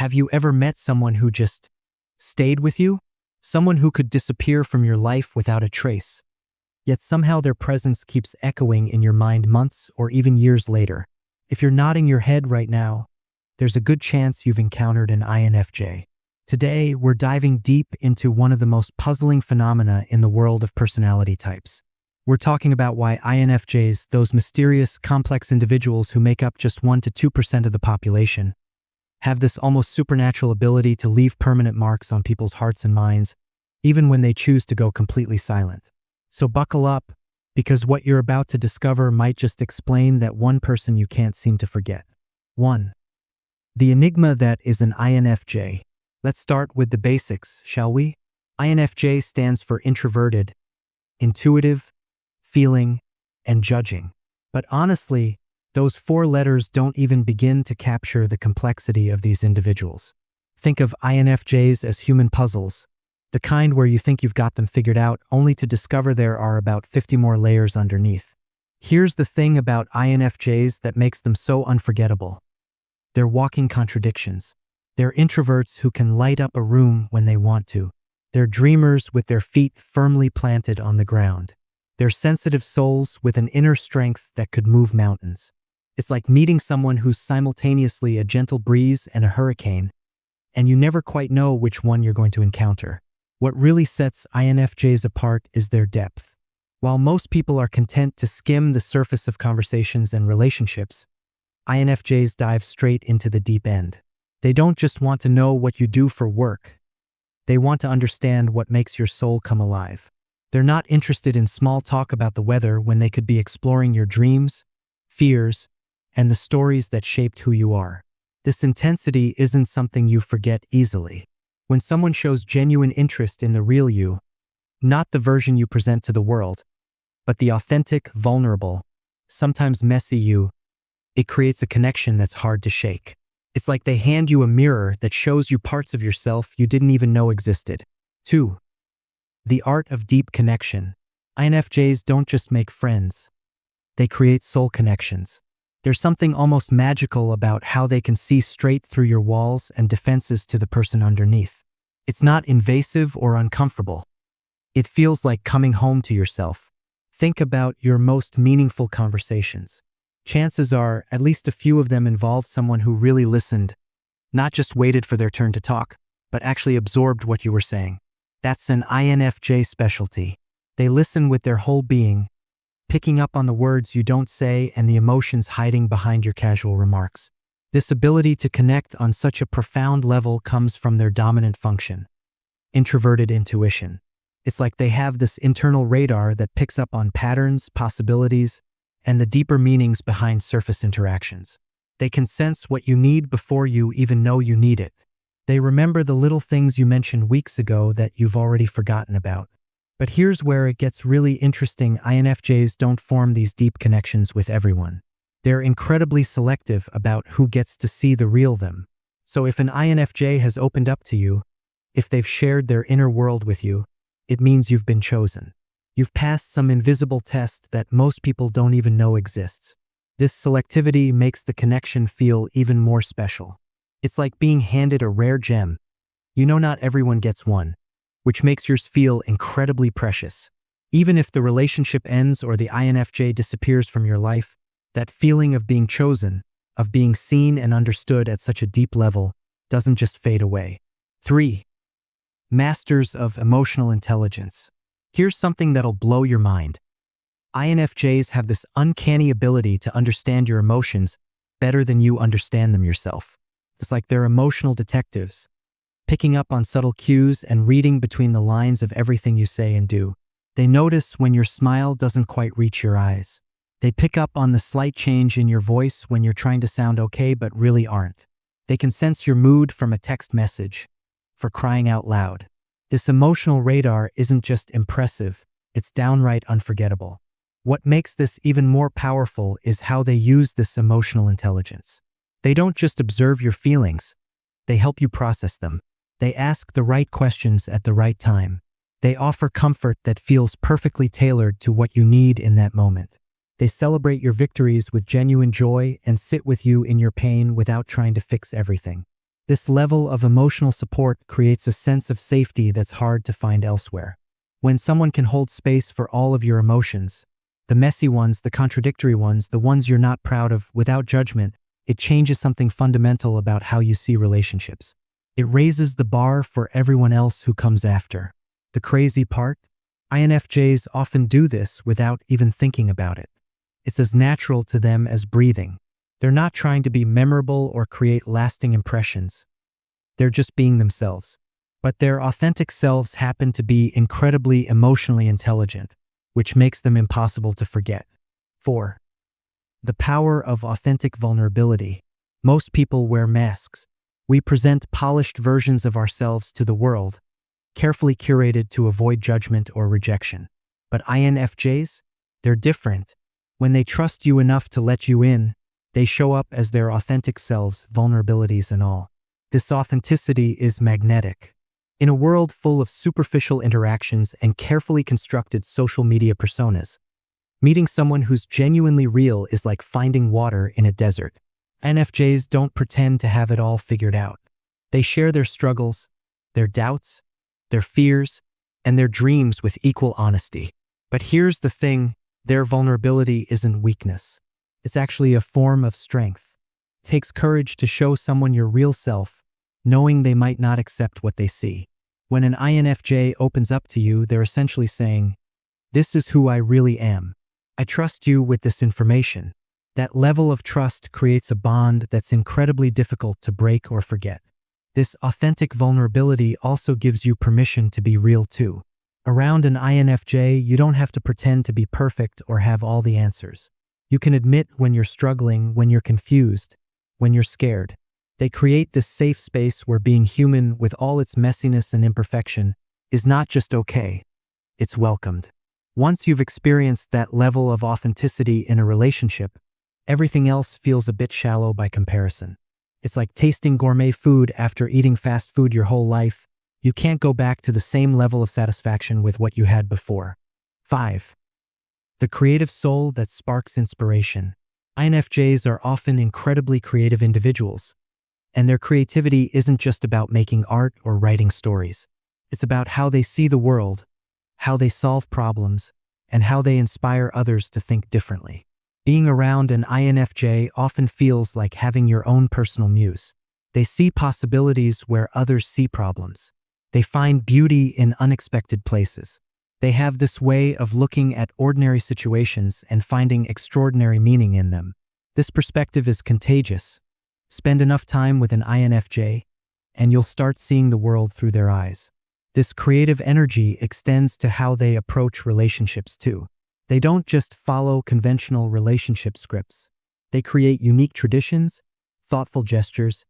Have you ever met someone who just stayed with you? Someone who could disappear from your life without a trace. Yet somehow their presence keeps echoing in your mind months or even years later. If you're nodding your head right now, there's a good chance you've encountered an INFJ. Today, we're diving deep into one of the most puzzling phenomena in the world of personality types. We're talking about why INFJs, those mysterious, complex individuals who make up just 1 to 2% of the population, have this almost supernatural ability to leave permanent marks on people's hearts and minds, even when they choose to go completely silent. So buckle up, because what you're about to discover might just explain that one person you can't seem to forget. 1. The enigma that is an INFJ. Let's start with the basics, shall we? INFJ stands for introverted, intuitive, feeling, and judging. But honestly, those 4 letters don't even begin to capture the complexity of these individuals. Think of INFJs as human puzzles, the kind where you think you've got them figured out only to discover there are about 50 more layers underneath. Here's the thing about INFJs that makes them so unforgettable. They're walking contradictions. They're introverts who can light up a room when they want to. They're dreamers with their feet firmly planted on the ground. They're sensitive souls with an inner strength that could move mountains. It's like meeting someone who's simultaneously a gentle breeze and a hurricane, and you never quite know which one you're going to encounter. What really sets INFJs apart is their depth. While most people are content to skim the surface of conversations and relationships, INFJs dive straight into the deep end. They don't just want to know what you do for work. They want to understand what makes your soul come alive. They're not interested in small talk about the weather when they could be exploring your dreams, fears, and the stories that shaped who you are. This intensity isn't something you forget easily. When someone shows genuine interest in the real you, not the version you present to the world, but the authentic, vulnerable, sometimes messy you, it creates a connection that's hard to shake. It's like they hand you a mirror that shows you parts of yourself you didn't even know existed. 2. The art of deep connection. INFJs don't just make friends. They create soul connections. There's something almost magical about how they can see straight through your walls and defenses to the person underneath. It's not invasive or uncomfortable. It feels like coming home to yourself. Think about your most meaningful conversations. Chances are, at least a few of them involved someone who really listened, not just waited for their turn to talk, but actually absorbed what you were saying. That's an INFJ specialty. They listen with their whole being, picking up on the words you don't say and the emotions hiding behind your casual remarks. This ability to connect on such a profound level comes from their dominant function, introverted intuition. It's like they have this internal radar that picks up on patterns, possibilities, and the deeper meanings behind surface interactions. They can sense what you need before you even know you need it. They remember the little things you mentioned weeks ago that you've already forgotten about. But here's where it gets really interesting. INFJs don't form these deep connections with everyone. They're incredibly selective about who gets to see the real them. So if an INFJ has opened up to you, if they've shared their inner world with you, it means you've been chosen. You've passed some invisible test that most people don't even know exists. This selectivity makes the connection feel even more special. It's like being handed a rare gem. You know not everyone gets one, which makes yours feel incredibly precious. Even if the relationship ends or the INFJ disappears from your life, that feeling of being chosen, of being seen and understood at such a deep level, doesn't just fade away. 3. Masters of emotional intelligence. Here's something that'll blow your mind. INFJs have this uncanny ability to understand your emotions better than you understand them yourself. It's like they're emotional detectives, picking up on subtle cues and reading between the lines of everything you say and do. They notice when your smile doesn't quite reach your eyes. They pick up on the slight change in your voice when you're trying to sound okay but really aren't. They can sense your mood from a text message, for crying out loud. This emotional radar isn't just impressive, it's downright unforgettable. What makes this even more powerful is how they use this emotional intelligence. They don't just observe your feelings, they help you process them. They ask the right questions at the right time. They offer comfort that feels perfectly tailored to what you need in that moment. They celebrate your victories with genuine joy and sit with you in your pain without trying to fix everything. This level of emotional support creates a sense of safety that's hard to find elsewhere. When someone can hold space for all of your emotions, the messy ones, the contradictory ones, the ones you're not proud of, without judgment, it changes something fundamental about how you see relationships. It raises the bar for everyone else who comes after. The crazy part? INFJs often do this without even thinking about it. It's as natural to them as breathing. They're not trying to be memorable or create lasting impressions. They're just being themselves. But their authentic selves happen to be incredibly emotionally intelligent, which makes them impossible to forget. 4. The power of authentic vulnerability. Most people wear masks. We present polished versions of ourselves to the world, carefully curated to avoid judgment or rejection. But INFJs? They're different. When they trust you enough to let you in, they show up as their authentic selves, vulnerabilities and all. This authenticity is magnetic. In a world full of superficial interactions and carefully constructed social media personas, meeting someone who's genuinely real is like finding water in a desert. INFJs don't pretend to have it all figured out. They share their struggles, their doubts, their fears, and their dreams with equal honesty. But here's the thing, their vulnerability isn't weakness. It's actually a form of strength. It takes courage to show someone your real self, knowing they might not accept what they see. When an INFJ opens up to you, they're essentially saying, "This is who I really am. I trust you with this information." That level of trust creates a bond that's incredibly difficult to break or forget. This authentic vulnerability also gives you permission to be real too. Around an INFJ, you don't have to pretend to be perfect or have all the answers. You can admit when you're struggling, when you're confused, when you're scared. They create this safe space where being human, with all its messiness and imperfection, is not just okay, it's welcomed. Once you've experienced that level of authenticity in a relationship, everything else feels a bit shallow by comparison. It's like tasting gourmet food after eating fast food your whole life. You can't go back to the same level of satisfaction with what you had before. 5. The creative soul that sparks inspiration. INFJs are often incredibly creative individuals, and their creativity isn't just about making art or writing stories. It's about how they see the world, how they solve problems, and how they inspire others to think differently. Being around an INFJ often feels like having your own personal muse. They see possibilities where others see problems. They find beauty in unexpected places. They have this way of looking at ordinary situations and finding extraordinary meaning in them. This perspective is contagious. Spend enough time with an INFJ, and you'll start seeing the world through their eyes. This creative energy extends to how they approach relationships too. They don't just follow conventional relationship scripts. They create unique traditions, thoughtful gestures,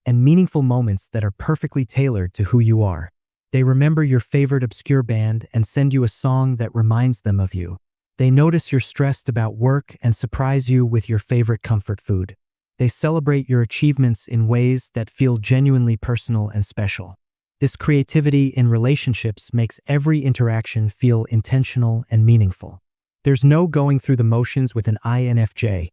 and meaningful moments that are perfectly tailored to who you are. They remember your favorite obscure band and send you a song that reminds them of you. They notice you're stressed about work and surprise you with your favorite comfort food. They celebrate your achievements in ways that feel genuinely personal and special. This creativity in relationships makes every interaction feel intentional and meaningful. There's no going through the motions with an INFJ.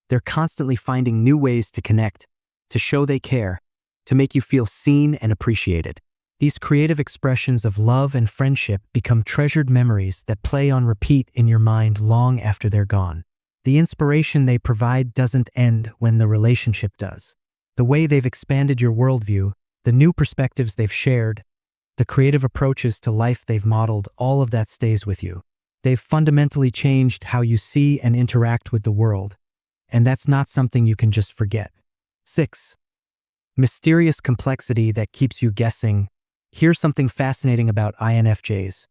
They're constantly finding new ways to connect, to show they care, to make you feel seen and appreciated. These creative expressions of love and friendship become treasured memories that play on repeat in your mind long after they're gone. The inspiration they provide doesn't end when the relationship does. The way they've expanded your worldview, the new perspectives they've shared, the creative approaches to life they've modeled, all of that stays with you. They've fundamentally changed how you see and interact with the world, and that's not something you can just forget. 6. Mysterious complexity that keeps you guessing. Here's something fascinating about INFJs.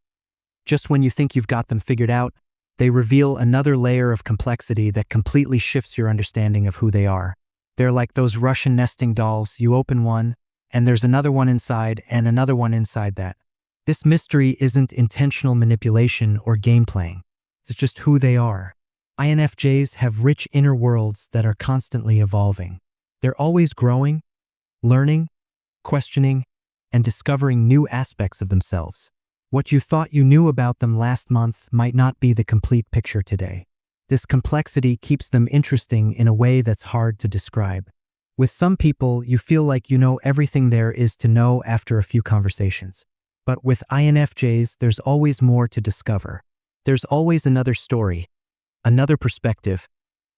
Just when you think you've got them figured out, they reveal another layer of complexity that completely shifts your understanding of who they are. They're like those Russian nesting dolls. You open one, and there's another one inside, and another one inside that. This mystery isn't intentional manipulation or game playing. It's just who they are. INFJs have rich inner worlds that are constantly evolving. They're always growing, learning, questioning, and discovering new aspects of themselves. What you thought you knew about them last month might not be the complete picture today. This complexity keeps them interesting in a way that's hard to describe. With some people, you feel like you know everything there is to know after a few conversations. But with INFJs, there's always more to discover. There's always another story, another perspective,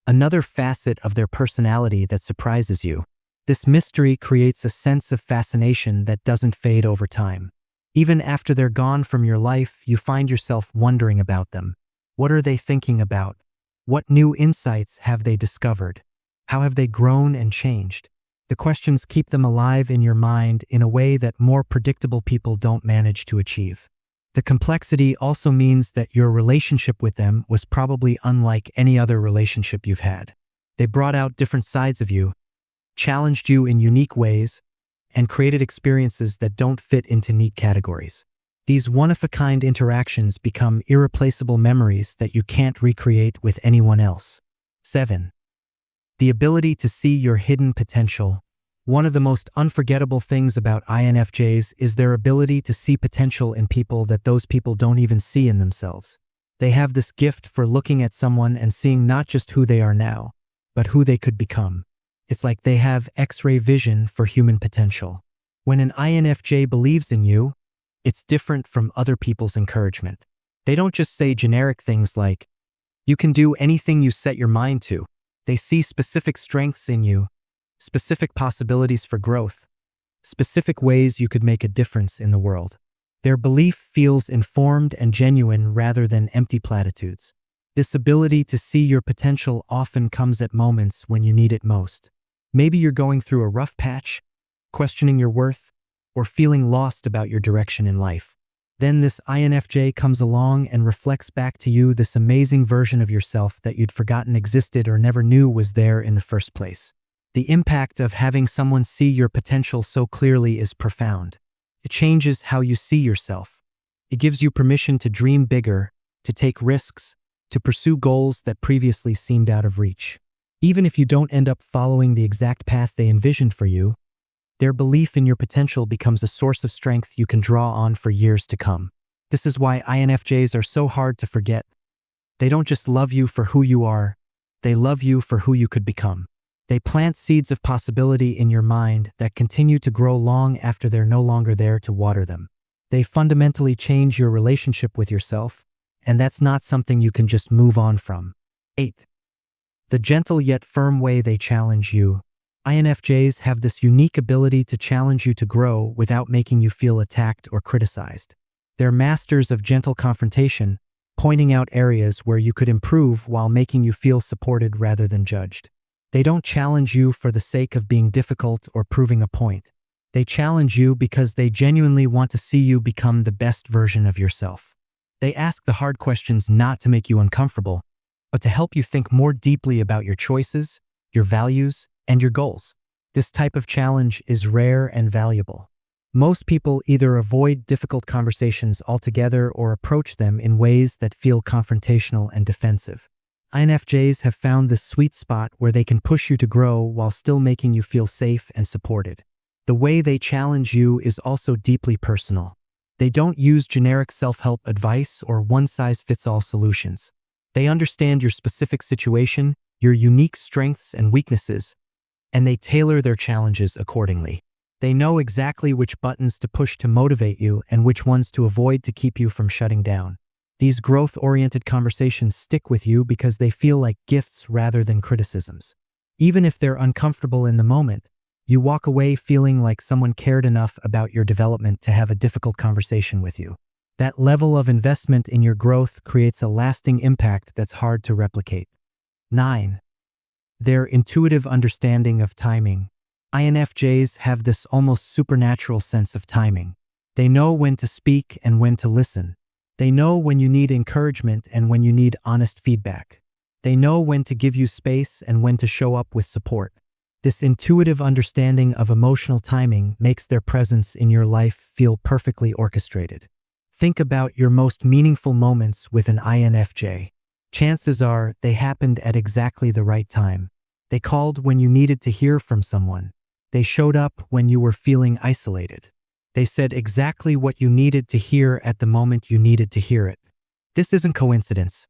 another facet of their personality that surprises you. This mystery creates a sense of fascination that doesn't fade over time. Even after they're gone from your life, you find yourself wondering about them. What are they thinking about? What new insights have they discovered? How have they grown and changed? The questions keep them alive in your mind in a way that more predictable people don't manage to achieve. The complexity also means that your relationship with them was probably unlike any other relationship you've had. They brought out different sides of you, challenged you in unique ways, and created experiences that don't fit into neat categories. These one-of-a-kind interactions become irreplaceable memories that you can't recreate with anyone else. 7. The ability to see your hidden potential. One of the most unforgettable things about INFJs is their ability to see potential in people that those people don't even see in themselves. They have this gift for looking at someone and seeing not just who they are now, but who they could become. It's like they have X-ray vision for human potential. When an INFJ believes in you, it's different from other people's encouragement. They don't just say generic things like, "You can do anything you set your mind to." They see specific strengths in you, specific possibilities for growth, specific ways you could make a difference in the world. Their belief feels informed and genuine rather than empty platitudes. This ability to see your potential often comes at moments when you need it most. Maybe you're going through a rough patch, questioning your worth, or feeling lost about your direction in life. Then this INFJ comes along and reflects back to you this amazing version of yourself that you'd forgotten existed or never knew was there in the first place. The impact of having someone see your potential so clearly is profound. It changes how you see yourself. It gives you permission to dream bigger, to take risks, to pursue goals that previously seemed out of reach. Even if you don't end up following the exact path they envisioned for you, their belief in your potential becomes a source of strength you can draw on for years to come. This is why INFJs are so hard to forget. They don't just love you for who you are, they love you for who you could become. They plant seeds of possibility in your mind that continue to grow long after they're no longer there to water them. They fundamentally change your relationship with yourself, and that's not something you can just move on from. 8. The gentle yet firm way they challenge you. INFJs have this unique ability to challenge you to grow without making you feel attacked or criticized. They're masters of gentle confrontation, pointing out areas where you could improve while making you feel supported rather than judged. They don't challenge you for the sake of being difficult or proving a point. They challenge you because they genuinely want to see you become the best version of yourself. They ask the hard questions not to make you uncomfortable, but to help you think more deeply about your choices, your values, and your goals. This type of challenge is rare and valuable. Most people either avoid difficult conversations altogether or approach them in ways that feel confrontational and defensive. INFJs have found this sweet spot where they can push you to grow while still making you feel safe and supported. The way they challenge you is also deeply personal. They don't use generic self-help advice or one-size-fits-all solutions. They understand your specific situation, your unique strengths and weaknesses, and they tailor their challenges accordingly. They know exactly which buttons to push to motivate you and which ones to avoid to keep you from shutting down. These growth-oriented conversations stick with you because they feel like gifts rather than criticisms. Even if they're uncomfortable in the moment, you walk away feeling like someone cared enough about your development to have a difficult conversation with you. That level of investment in your growth creates a lasting impact that's hard to replicate. 9. Their intuitive understanding of timing. INFJs have this almost supernatural sense of timing. They know when to speak and when to listen. They know when you need encouragement and when you need honest feedback. They know when to give you space and when to show up with support. This intuitive understanding of emotional timing makes their presence in your life feel perfectly orchestrated. Think about your most meaningful moments with an INFJ. Chances are they happened at exactly the right time. They called when you needed to hear from someone. They showed up when you were feeling isolated. They said exactly what you needed to hear at the moment you needed to hear it. This isn't coincidence.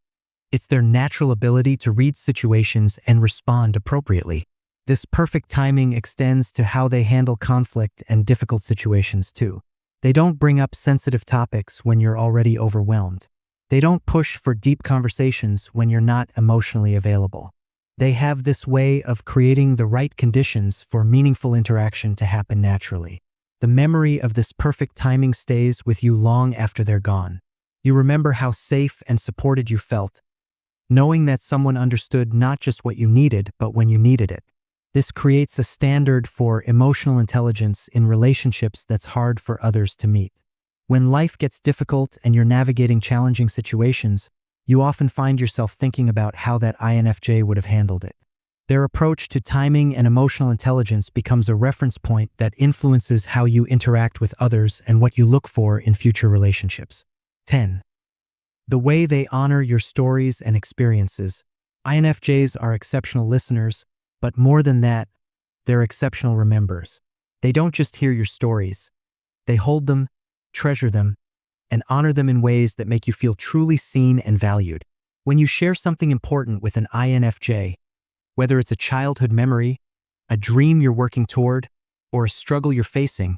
It's their natural ability to read situations and respond appropriately. This perfect timing extends to how they handle conflict and difficult situations too. They don't bring up sensitive topics when you're already overwhelmed. They don't push for deep conversations when you're not emotionally available. They have this way of creating the right conditions for meaningful interaction to happen naturally. The memory of this perfect timing stays with you long after they're gone. You remember how safe and supported you felt, knowing that someone understood not just what you needed, but when you needed it. This creates a standard for emotional intelligence in relationships that's hard for others to meet. When life gets difficult and you're navigating challenging situations, you often find yourself thinking about how that INFJ would have handled it. Their approach to timing and emotional intelligence becomes a reference point that influences how you interact with others and what you look for in future relationships. 10. The way they honor your stories and experiences. INFJs are exceptional listeners, but more than that, they're exceptional rememberers. They don't just hear your stories. They hold them, treasure them, and honor them in ways that make you feel truly seen and valued. When you share something important with an INFJ, whether it's a childhood memory, a dream you're working toward, or a struggle you're facing,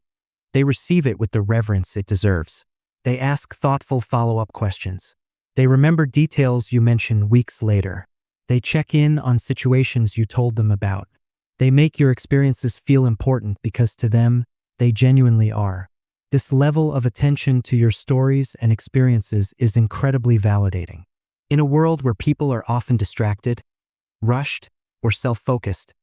they receive it with the reverence it deserves. They ask thoughtful follow-up questions. They remember details you mention weeks later. They check in on situations you told them about. They make your experiences feel important because to them, they genuinely are. This level of attention to your stories and experiences is incredibly validating. In a world where people are often distracted, rushed, or self-focused,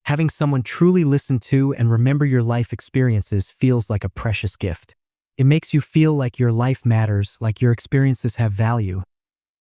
having someone truly listen to and remember your life experiences feels like a precious gift. It makes you feel like your life matters, like your experiences have value,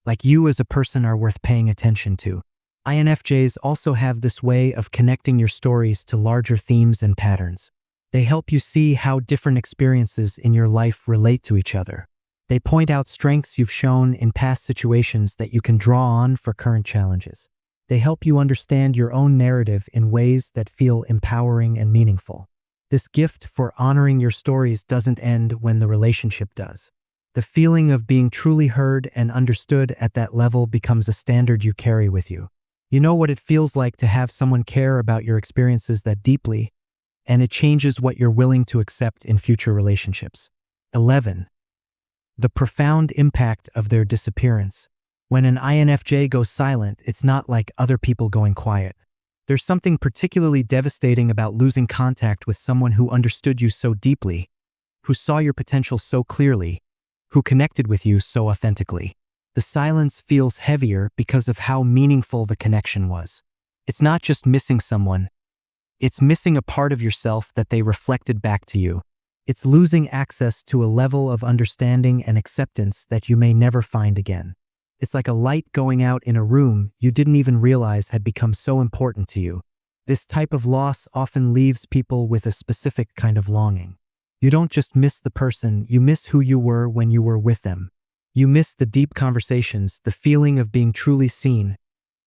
like you as a person are worth paying attention to. INFJs also have this way of connecting your stories to larger themes and patterns. They help you see how different experiences in your life relate to each other. They point out strengths you've shown in past situations that you can draw on for current challenges. They help you understand your own narrative in ways that feel empowering and meaningful. This gift for honoring your stories doesn't end when the relationship does. The feeling of being truly heard and understood at that level becomes a standard you carry with you. You know what it feels like to have someone care about your experiences that deeply, and it changes what you're willing to accept in future relationships. 11. The profound impact of their disappearance. When an INFJ goes silent, it's not like other people going quiet. There's something particularly devastating about losing contact with someone who understood you so deeply, who saw your potential so clearly, who connected with you so authentically. The silence feels heavier because of how meaningful the connection was. It's not just missing someone, it's missing a part of yourself that they reflected back to you. It's losing access to a level of understanding and acceptance that you may never find again. It's like a light going out in a room you didn't even realize had become so important to you. This type of loss often leaves people with a specific kind of longing. You don't just miss the person, you miss who you were when you were with them. You miss the deep conversations, the feeling of being truly seen,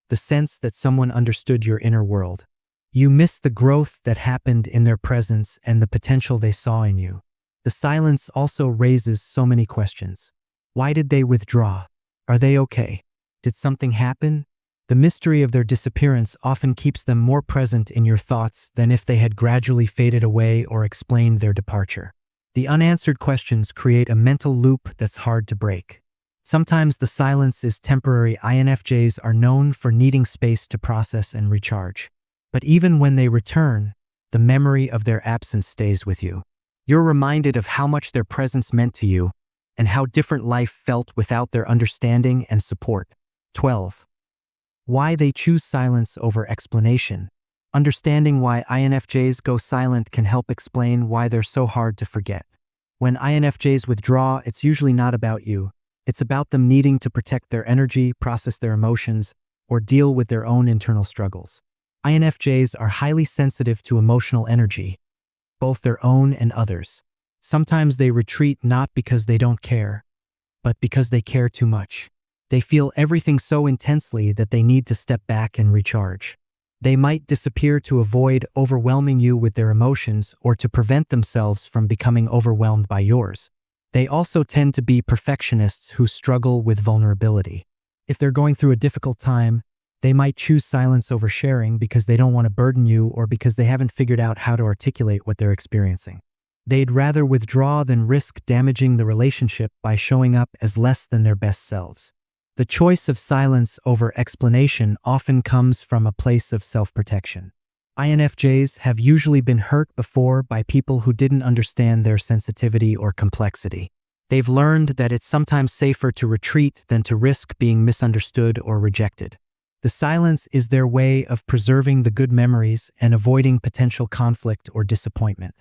the sense that someone understood your inner world. You miss the growth that happened in their presence and the potential they saw in you. The silence also raises so many questions. Why did they withdraw? Are they okay? Did something happen? The mystery of their disappearance often keeps them more present in your thoughts than if they had gradually faded away or explained their departure. The unanswered questions create a mental loop that's hard to break. Sometimes the silence is temporary. INFJs are known for needing space to process and recharge. But even when they return, the memory of their absence stays with you. You're reminded of how much their presence meant to you and how different life felt without their understanding and support. 12. Why they choose silence over explanation. Understanding why INFJs go silent can help explain why they're so hard to forget. When INFJs withdraw, it's usually not about you. It's about them needing to protect their energy, process their emotions, or deal with their own internal struggles. INFJs are highly sensitive to emotional energy, both their own and others. Sometimes they retreat not because they don't care, but because they care too much. They feel everything so intensely that they need to step back and recharge. They might disappear to avoid overwhelming you with their emotions or to prevent themselves from becoming overwhelmed by yours. They also tend to be perfectionists who struggle with vulnerability. If they're going through a difficult time, They might choose silence over sharing because they don't want to burden you or because they haven't figured out how to articulate what they're experiencing. They'd rather withdraw than risk damaging the relationship by showing up as less than their best selves. The choice of silence over explanation often comes from a place of self-protection. INFJs have usually been hurt before by people who didn't understand their sensitivity or complexity. They've learned that it's sometimes safer to retreat than to risk being misunderstood or rejected. The silence is their way of preserving the good memories and avoiding potential conflict or disappointment.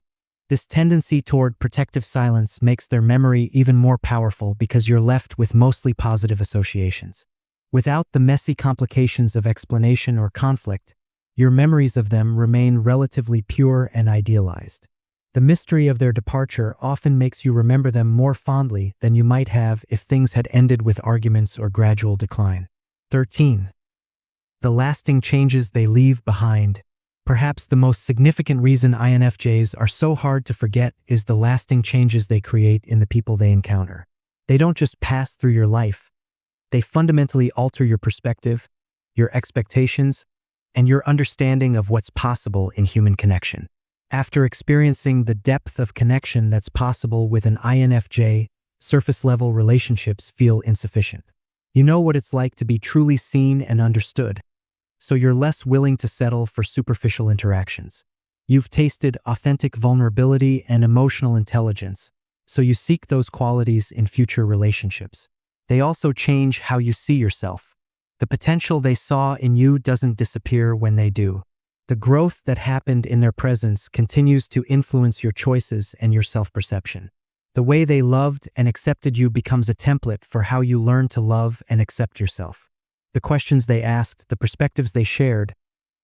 This tendency toward protective silence makes their memory even more powerful because you're left with mostly positive associations. Without the messy complications of explanation or conflict, your memories of them remain relatively pure and idealized. The mystery of their departure often makes you remember them more fondly than you might have if things had ended with arguments or gradual decline. 13. The lasting changes they leave behind. Perhaps the most significant reason INFJs are so hard to forget is the lasting changes they create in the people they encounter. They don't just pass through your life. They fundamentally alter your perspective, your expectations, and your understanding of what's possible in human connection. After experiencing the depth of connection that's possible with an INFJ, surface-level relationships feel insufficient. You know what it's like to be truly seen and understood, so you're less willing to settle for superficial interactions. You've tasted authentic vulnerability and emotional intelligence, so you seek those qualities in future relationships. They also change how you see yourself. The potential they saw in you doesn't disappear when they do. The growth that happened in their presence continues to influence your choices and your self-perception. The way they loved and accepted you becomes a template for how you learn to love and accept yourself. The questions they asked, the perspectives they shared,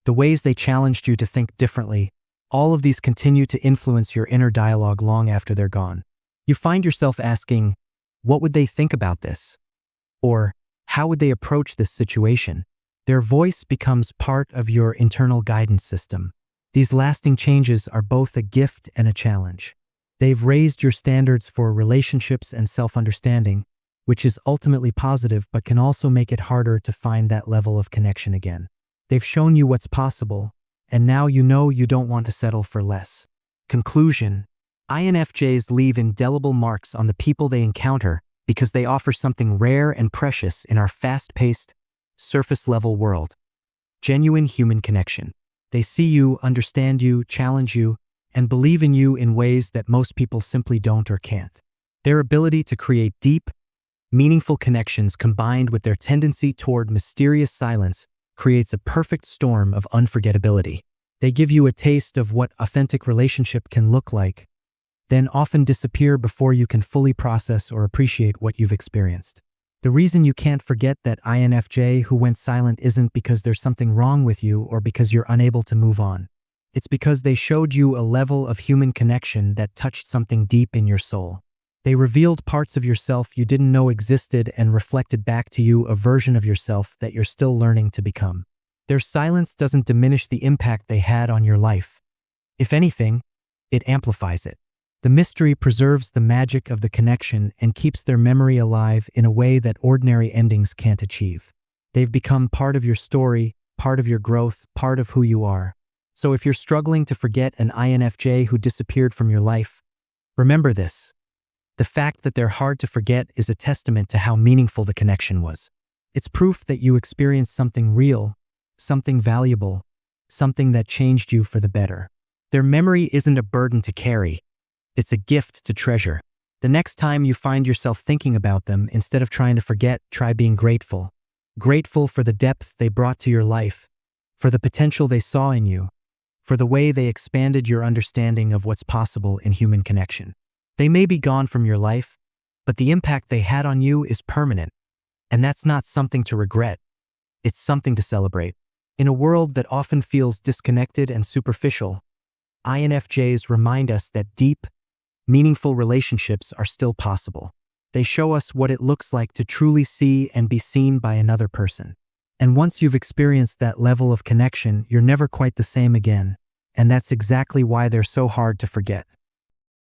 the ways they challenged you to think differently, all of these continue to influence your inner dialogue long after they're gone. You find yourself asking, what would they think about this? Or, how would they approach this situation? Their voice becomes part of your internal guidance system. These lasting changes are both a gift and a challenge. They've raised your standards for relationships and self-understanding, which is ultimately positive but can also make it harder to find that level of connection again. They've shown you what's possible, and now you know you don't want to settle for less. Conclusion: INFJs leave indelible marks on the people they encounter because they offer something rare and precious in our fast-paced, surface-level world: genuine human connection. They see you, understand you, challenge you, and believe in you in ways that most people simply don't or can't. Their ability to create deep, meaningful connections combined with their tendency toward mysterious silence creates a perfect storm of unforgettability. They give you a taste of what authentic relationship can look like, then often disappear before you can fully process or appreciate what you've experienced. The reason you can't forget that INFJ who went silent isn't because there's something wrong with you or because you're unable to move on. It's because they showed you a level of human connection that touched something deep in your soul. They revealed parts of yourself you didn't know existed and reflected back to you a version of yourself that you're still learning to become. Their silence doesn't diminish the impact they had on your life. If anything, it amplifies it. The mystery preserves the magic of the connection and keeps their memory alive in a way that ordinary endings can't achieve. They've become part of your story, part of your growth, part of who you are. So if you're struggling to forget an INFJ who disappeared from your life, remember this. The fact that they're hard to forget is a testament to how meaningful the connection was. It's proof that you experienced something real, something valuable, something that changed you for the better. Their memory isn't a burden to carry. It's a gift to treasure. The next time you find yourself thinking about them, instead of trying to forget, try being grateful. Grateful for the depth they brought to your life, for the potential they saw in you, for the way they expanded your understanding of what's possible in human connection. They may be gone from your life, but the impact they had on you is permanent. And that's not something to regret. It's something to celebrate. In a world that often feels disconnected and superficial, INFJs remind us that deep, meaningful relationships are still possible. They show us what it looks like to truly see and be seen by another person. And once you've experienced that level of connection, you're never quite the same again. And that's exactly why they're so hard to forget.